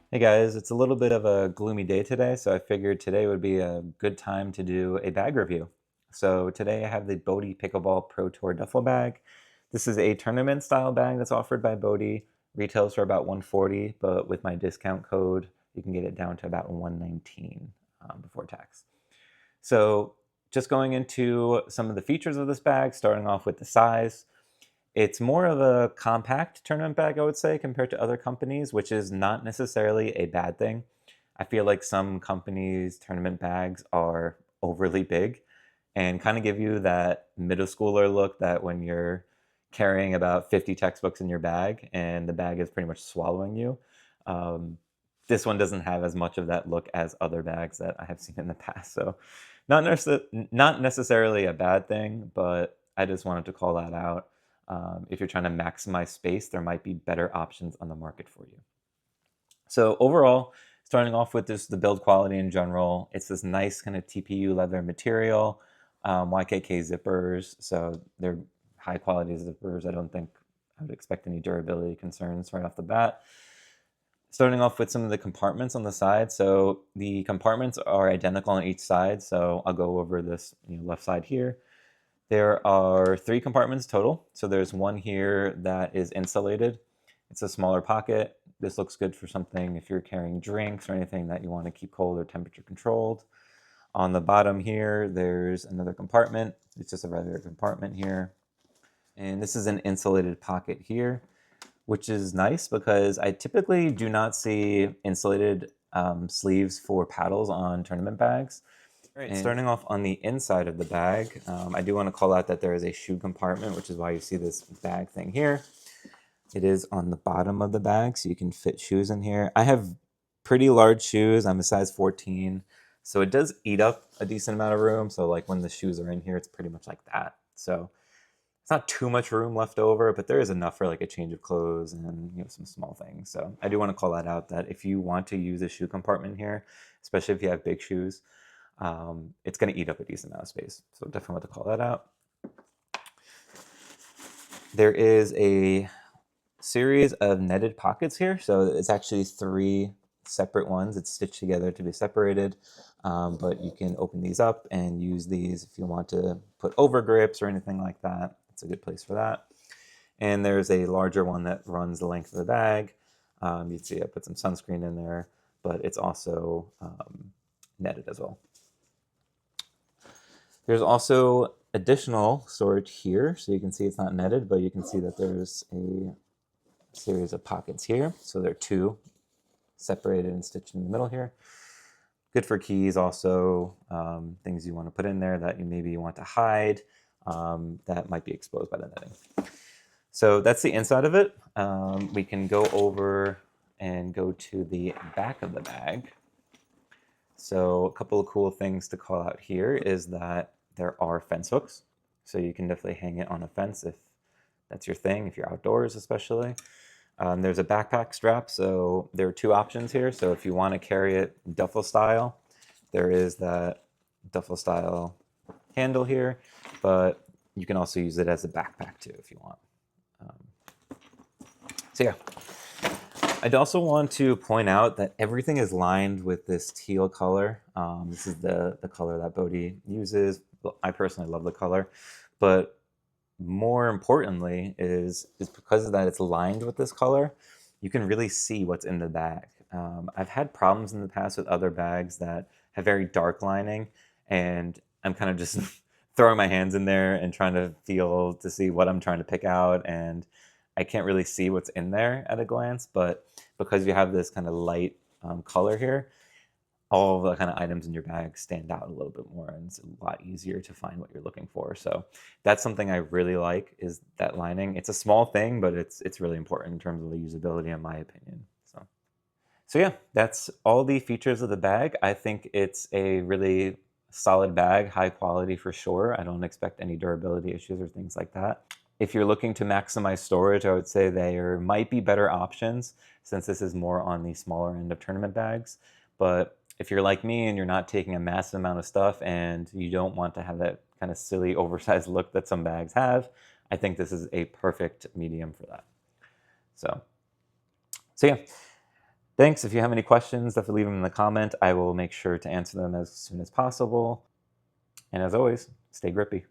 Hey guys, it's a little bit of a gloomy day today, so I figured today would be a good time to do a bag review. So today I have the Bodhi Pickleball Pro Tour Duffle Bag. This is a tournament style bag that's offered by Bodhi. Retails for about 140, but with my discount code, you can get it down to about 119 before tax. So just going into some of the features of this bag, starting off with the size. It's more of a compact tournament bag, I would say, compared to other companies, which is not necessarily a bad thing. I feel like some companies' tournament bags are overly big and kind of give you that middle schooler look that when you're carrying about 50 textbooks in your bag and the bag is pretty much swallowing you. Um, this one doesn't have as much of that look as other bags that I have seen in the past. So not necessarily a bad thing, but I just wanted to call that out. If you're trying to maximize space, there might be better options on the market for you. So overall, starting off with just the build quality in general, it's this nice kind of TPU leather material, YKK zippers, so they're high quality zippers. I don't think I would expect any durability concerns right off the bat. Starting off with some of the compartments on the side. So the compartments are identical on each side. So I'll go over this left side here. There are 3 compartments total. So there's one here that is insulated. It's a smaller pocket. This looks good for something if you're carrying drinks or anything that you want to keep cold or temperature controlled. On the bottom here, there's another compartment. It's just a regular compartment here. And this is an insulated pocket here, which is nice because I typically do not see insulated sleeves for paddles on tournament bags. All right, starting off on the inside of the bag, I do want to call out that there is a shoe compartment, which is why you see this bag thing here. It is on the bottom of the bag, so you can fit shoes in here. I have pretty large shoes. I'm a size 14, so it does eat up a decent amount of room. So like when the shoes are in here, it's pretty much like that. So it's not too much room left over, but there is enough for like a change of clothes and some small things. So I do want to call that out that if you want to use a shoe compartment here, especially if you have big shoes, it's going to eat up a decent amount of space. So definitely want to call that out. There is a series of netted pockets here. So it's actually 3 separate ones. It's stitched together to be separated, but you can open these up and use these if you want to put over grips or anything like that. It's a good place for that. And there's a larger one that runs the length of the bag. You'd see I put some sunscreen in there, but it's also netted as well. There's also additional storage here, so you can see it's not netted, but you can see that there's a series of pockets here. So there are 2 separated and stitched in the middle here. Good for keys also, things you want to put in there that maybe you want to hide that might be exposed by the netting. So that's the inside of it. We can go over and go to the back of the bag. So a couple of cool things to call out here is that there are fence hooks. So you can definitely hang it on a fence if that's your thing, if you're outdoors especially. There's a backpack strap, so there are 2 options here. So if you want to carry it duffel style, there is that duffel style handle here, but you can also use it as a backpack too if you want. So yeah, I'd also want to point out that everything is lined with this teal color. This is the color that Bodhi uses. I personally love the color, but more importantly is because of that it's lined with this color, you can really see what's in the bag. I've had problems in the past with other bags that have very dark lining, and I'm kind of just throwing my hands in there and trying to feel to see what I'm trying to pick out, and I can't really see what's in there at a glance. But because you have this kind of light color here, all of the kind of items in your bag stand out a little bit more, and it's a lot easier to find what you're looking for. So that's something I really like, is that lining. It's a small thing, but it's really important in terms of the usability, in my opinion. So yeah, that's all the features of the bag. I think it's a really solid bag, high quality for sure. I don't expect any durability issues or things like that. If you're looking to maximize storage, I would say there might be better options since this is more on the smaller end of tournament bags. But if you're like me and you're not taking a massive amount of stuff and you don't want to have that kind of silly oversized look that some bags have, I think this is a perfect medium for that. So yeah, Thanks. If you have any questions, definitely leave them in the comment. I will make sure to answer them as soon as possible. And as always, stay grippy.